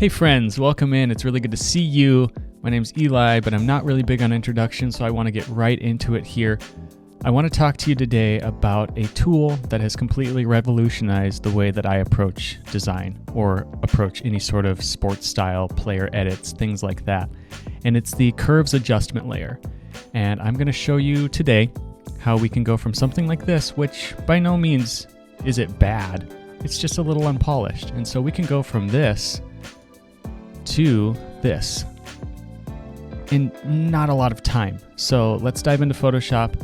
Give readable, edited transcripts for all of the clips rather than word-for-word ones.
Hey friends, welcome in. It's really good to see you. My name's Eli, but I'm not really big on introductions, so I want to get right into it here. I want to talk to you today about a tool that has completely revolutionized the way that I approach design or approach any sort of sports style, player edits, things like that. And it's the Curves Adjustment Layer. And I'm going to show you today how we can go from something like this, which by no means is it bad. It's just a little unpolished. And so we can go from this to this in not a lot of time. So let's dive into Photoshop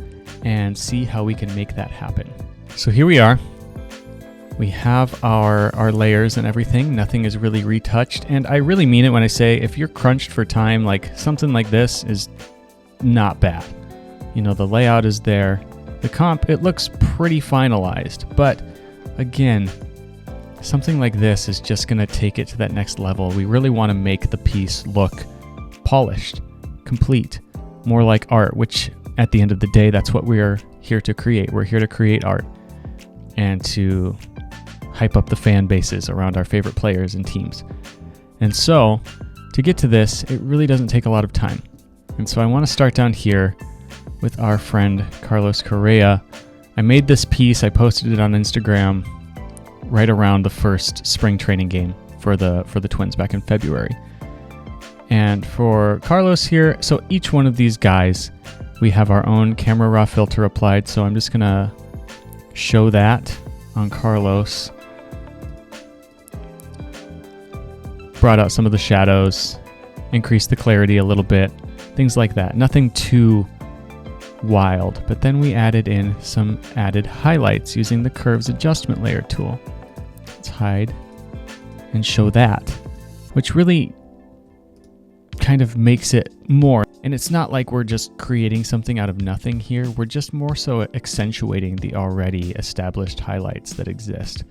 and see how we can make that happen. So here we are. We have our layers and everything. Nothing is really retouched. And I really mean it when I say if you're crunched for time, like something like this is not bad. You know, the layout is there. The comp, it looks pretty finalized. But again, something like this is just going to take it to that next level. We really want to make the piece look polished, complete, more like art, which at the end of the day, that's what we're here to create. We're here to create art and to hype up the fan bases around our favorite players and teams. And so to get to this, it really doesn't take a lot of time. And so I want to start down here with our friend Carlos Correa. I made this piece, I posted it on Instagram right around the first spring training game for the Twins back in February. And for Carlos here, so each one of these guys, we have our own camera raw filter applied. So I'm just gonna show that on Carlos. Brought out some of the shadows, increased the clarity a little bit, things like that. Nothing too wild, but then we added in some added highlights using the Curves Adjustment Layer tool. Let's hide and show that, which really kind of makes it more. And it's not like we're just creating something out of nothing here. We're just more so accentuating the already established highlights that exist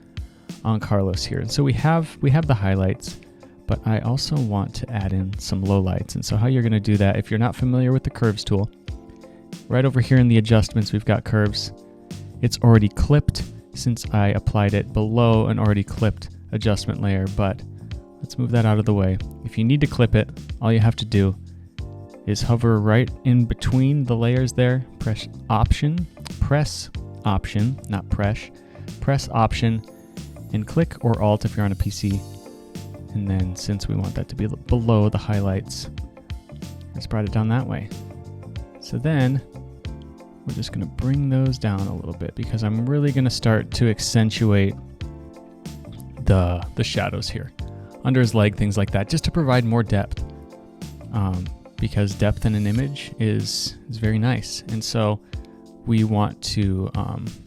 on Carlos here. And so we have the highlights, but I also want to add in some lowlights. And so how you're going to do that, if you're not familiar with the Curves tool, right over here in the adjustments, we've got curves. It's already clipped since I applied it below an already clipped adjustment layer, but let's move that out of the way. If you need to clip it, all you have to do is hover right in between the layers there, press option, press option, and click or alt if you're on a PC. And then since we want that to be below the highlights, let's brought it down that way. So then we're just going to bring those down a little bit because I'm really going to start to accentuate the shadows here. Under his leg, things like that, just to provide more depth. Because depth in an image is very nice. And so we want to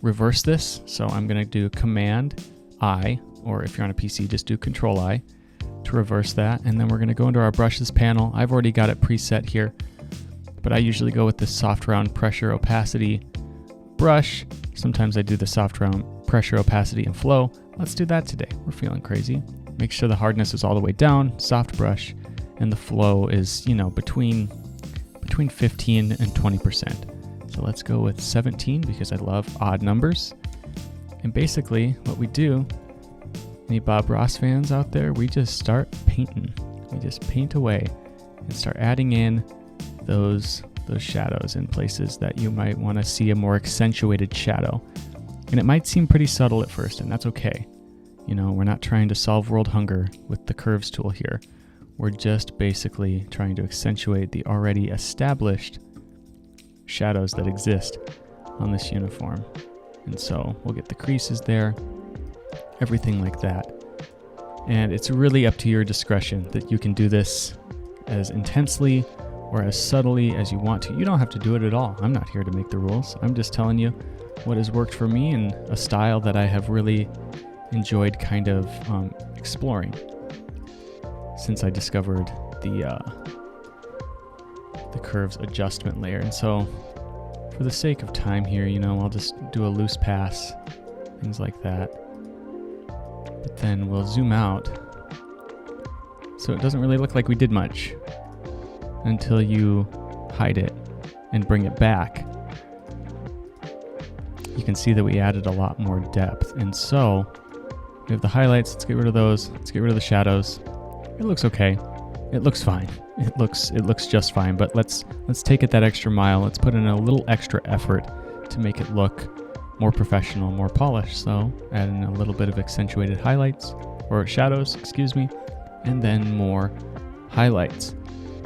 reverse this. So I'm going to do Command I, or if you're on a PC, just do Control I to reverse that. And then we're going to go into our brushes panel. I've already got it preset here, but I usually go with the soft round pressure opacity brush. Sometimes I do the soft round pressure opacity and flow. Let's do that today. We're feeling crazy. Make sure the hardness is all the way down, soft brush, and the flow is, between 15 and 20%. So let's go with 17 because I love odd numbers. And basically what we do, any Bob Ross fans out there, we just start painting. We just paint away and start adding in those shadows in places that you might want to see a more accentuated shadow. And it might seem pretty subtle at first, and that's okay. We're not trying to solve world hunger with the curves tool here. We're just basically trying to accentuate the already established shadows that exist on this uniform. And so we'll get the creases there, everything like that. And it's really up to your discretion that you can do this as intensely or as subtly as you want to. You don't have to do it at all. I'm not here to make the rules. I'm just telling you what has worked for me and a style that I have really enjoyed kind of exploring since I discovered the Curves Adjustment Layer. And so for the sake of time here, I'll just do a loose pass, things like that. But then we'll zoom out so it doesn't really look like we did much until you hide it and bring it back. You can see that we added a lot more depth. And so we have the highlights. Let's get rid of those. Let's get rid of the shadows. It looks okay. It looks fine. It looks just fine, but let's take it that extra mile. Let's put in a little extra effort to make it look more professional, more polished. So add in a little bit of accentuated highlights, or shadows, excuse me, and then more highlights.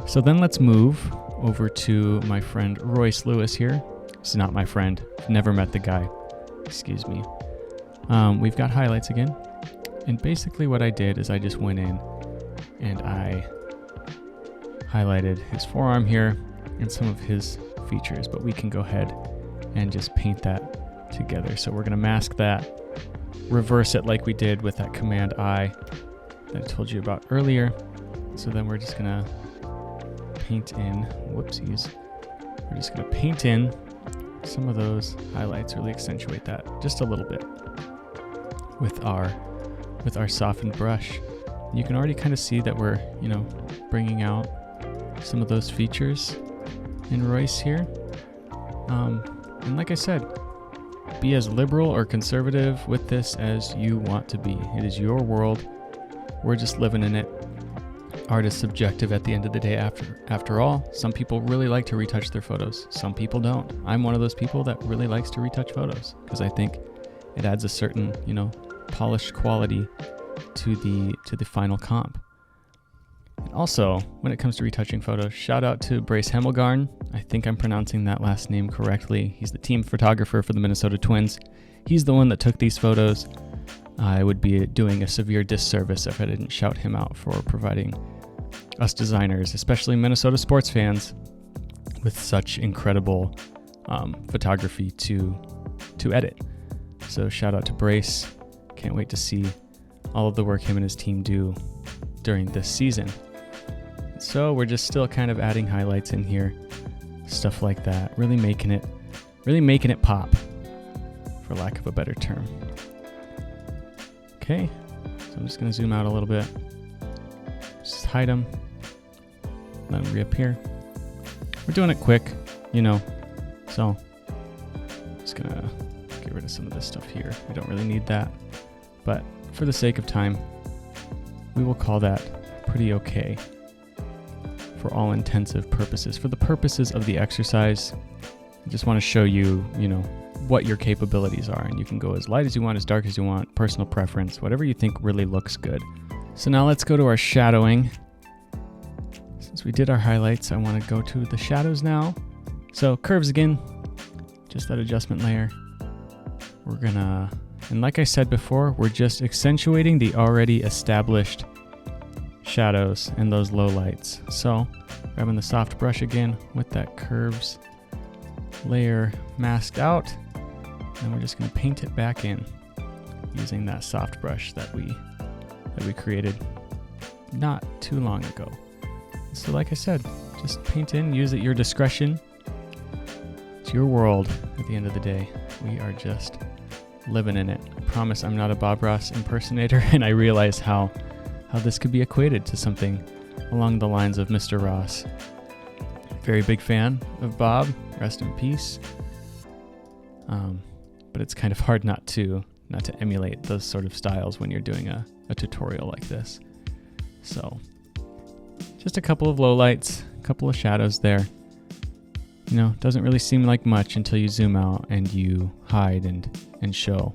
So then let's move over to my friend Royce Lewis here. He's not my friend. I've never met the guy. Excuse me. We've got highlights again. And basically what I did is I just went in and I highlighted his forearm here and some of his features, but we can go ahead and just paint that together. So we're going to mask that, reverse it like we did with that Command I that I told you about earlier. So then we're just going to paint in, whoopsies, we're just going to paint in some of those highlights, really accentuate that just a little bit with our softened brush. You can already kind of see that we're, bringing out some of those features in Royce here. And like I said, be as liberal or conservative with this as you want to be. It is your world. We're just living in it. Art is subjective at the end of the day. After all, some people really like to retouch their photos. Some people don't. I'm one of those people that really likes to retouch photos because I think it adds a certain, polished quality to the final comp. And also, when it comes to retouching photos, shout out to Brace Hemmelgarn. I think I'm pronouncing that last name correctly. He's the team photographer for the Minnesota Twins. He's the one that took these photos. I would be doing a severe disservice if I didn't shout him out for providing us designers, especially Minnesota sports fans, with such incredible photography to edit. So shout out to Brace. Can't wait to see all of the work him and his team do during this season. So we're just still kind of adding highlights in here, stuff like that, really making it pop, for lack of a better term. Okay, so I'm just going to zoom out a little bit, just hide them, let them reappear. We're doing it quick, so I'm just going to get rid of some of this stuff here. We don't really need that, but for the sake of time, we will call that pretty okay for all intensive purposes. For the purposes of the exercise, I just want to show you, what your capabilities are, and you can go as light as you want, as dark as you want, personal preference, whatever you think really looks good. So now let's go to our shadowing. Since we did our highlights, I want to go to the shadows now. So curves again, just that adjustment layer. We're gonna, and like I said before, we're just accentuating the already established shadows and those low lights. So grabbing the soft brush again with that curves layer masked out, and we're just going to paint it back in using that soft brush that we created not too long ago. So like I said, just paint in, use at your discretion. It's your world at the end of the day. We are just living in it. I promise I'm not a Bob Ross impersonator, and I realize how this could be equated to something along the lines of Mr. Ross. Very big fan of Bob, rest in peace. But it's kind of hard not to emulate those sort of styles when you're doing a tutorial like this. So just a couple of lowlights, a couple of shadows there. Doesn't really seem like much until you zoom out and you hide and show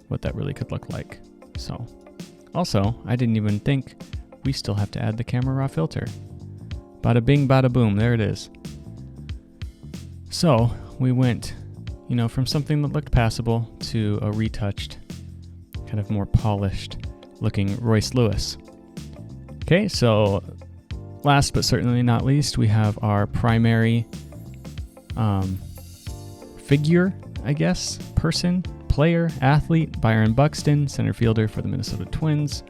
what that really could look like. So also, I didn't even think we still have to add the camera raw filter. Bada bing, bada boom, there it is. So we went, from something that looked passable to a retouched, kind of more polished looking Royce Lewis. Okay, so last but certainly not least, we have our primary figure, I guess, person, player, athlete, Byron Buxton, center fielder for the Minnesota Twins.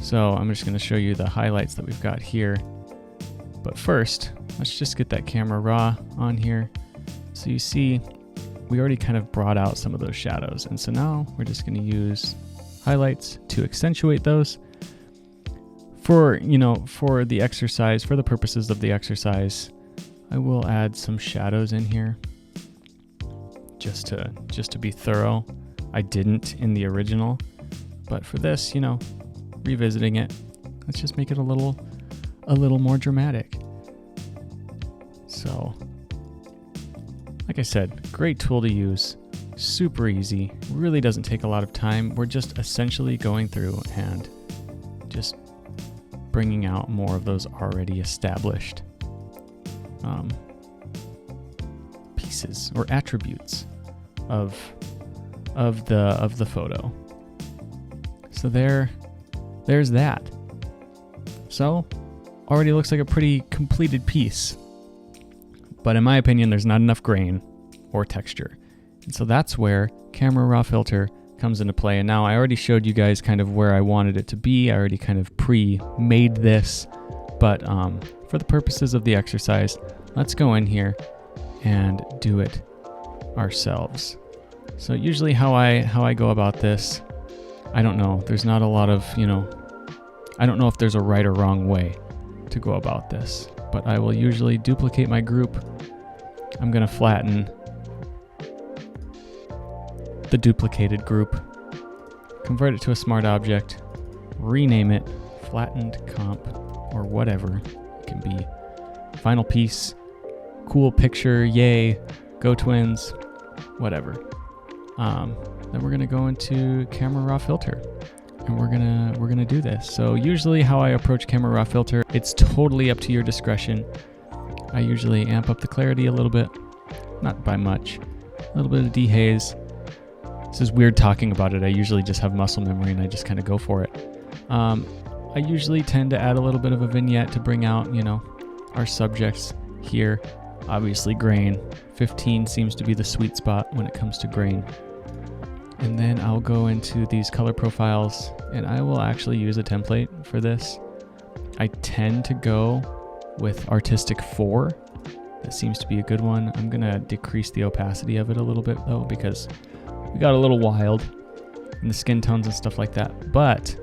So I'm just going to show you the highlights that we've got here. But first, let's just get that camera raw on here. So you see, we already kind of brought out some of those shadows. And so now we're just going to use highlights to accentuate those. For the exercise, for the purposes of the exercise, I will add some shadows in here just to be thorough. I didn't in the original, but for this, revisiting it, Let's just make it a little more dramatic. So, like I said, great tool to use, super easy, really doesn't take a lot of time. We're just essentially going through and just bringing out more of those already established pieces or attributes of the photo. So there's that. So already looks like a pretty completed piece. But in my opinion, there's not enough grain or texture. And so that's where Camera Raw Filter comes into play. And now I already showed you guys kind of where I wanted it to be. I already kind of pre-made this. But for the purposes of the exercise, let's go in here and do it ourselves. So usually how I go about this, I don't know. There's not a lot of, I don't know if there's a right or wrong way to go about this, but I will usually duplicate my group. I'm going to flatten the duplicated group, convert it to a smart object, rename it flattened comp or whatever. It can be final piece, cool picture, yay, go twins, whatever. Then we're gonna go into Camera Raw Filter, and we're gonna do this. So usually how I approach Camera Raw Filter, it's totally up to your discretion. I usually amp up the clarity a little bit, not by much, a little bit of dehaze. This is weird talking about it. I usually just have muscle memory and I just kind of go for it. I usually tend to add a little bit of a vignette to bring out, our subjects here. Obviously grain, 15 seems to be the sweet spot when it comes to grain. And then I'll go into these color profiles and I will actually use a template for this. I tend to go with Artistic 4. That seems to be a good one. I'm gonna decrease the opacity of it a little bit though, because we got a little wild in the skin tones and stuff like that. But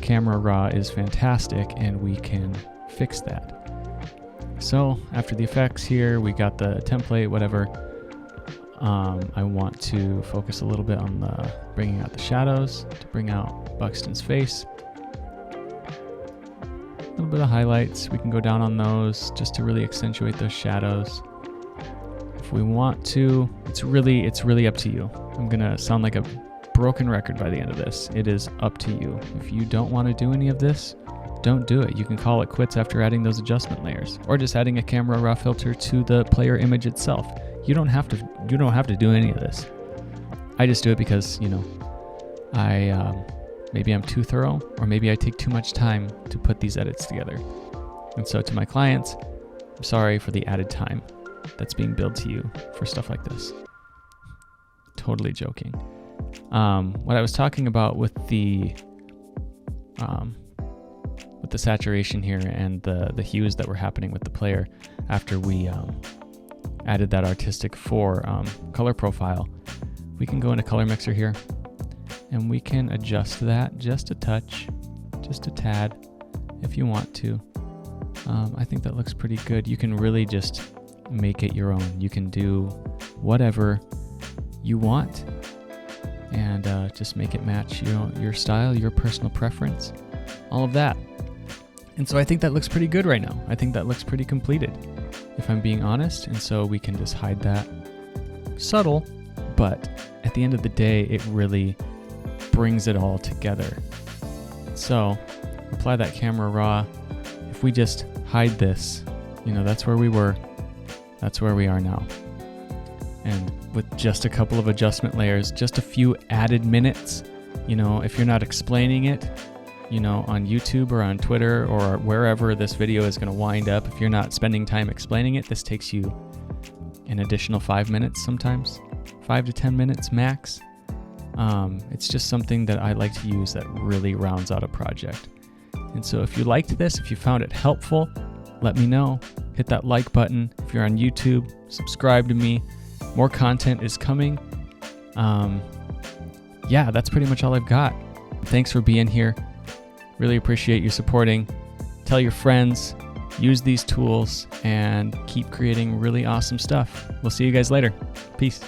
Camera Raw is fantastic and we can fix that. So after the effects here, we got the template, whatever. I want to focus a little bit on bringing out the shadows to bring out Buxton's face. A little bit of highlights. We can go down on those just to really accentuate those shadows. If we want to, it's really up to you. I'm gonna sound like a broken record by the end of this. It is up to you. If you don't want to do any of this, don't do it. You can call it quits after adding those adjustment layers, or just adding a Camera Raw filter to the player image itself. You don't have to do any of this. I just do it because, maybe I'm too thorough, or maybe I take too much time to put these edits together. And so to my clients, I'm sorry for the added time that's being billed to you for stuff like this. Totally joking. What I was talking about with the saturation here and the hues that were happening with the player after we added that Artistic 4 color profile, we can go into Color Mixer here and we can adjust that just a touch, just a tad if you want to. I think that looks pretty good. You can really just make it your own. You can do whatever you want and just make it match your style, your personal preference, all of that. And so I think that looks pretty good right now. I think that looks pretty completed, if I'm being honest. And so we can just hide that. Subtle, but at the end of the day, it really brings it all together. So apply that Camera Raw. If we just hide this, that's where we were. That's where we are now. And with just a couple of adjustment layers, just a few added minutes, if you're not explaining it, on YouTube or on Twitter or wherever this video is going to wind up, if you're not spending time explaining it, this takes you an additional 5 minutes sometimes, 5 to 10 minutes max. It's just something that I like to use that really rounds out a project. And so if you liked this, if you found it helpful, let me know. Hit that like button. If you're on YouTube, subscribe to me. More content is coming. That's pretty much all I've got. Thanks for being here. Really appreciate you supporting. Tell your friends, use these tools, and keep creating really awesome stuff. We'll see you guys later. Peace.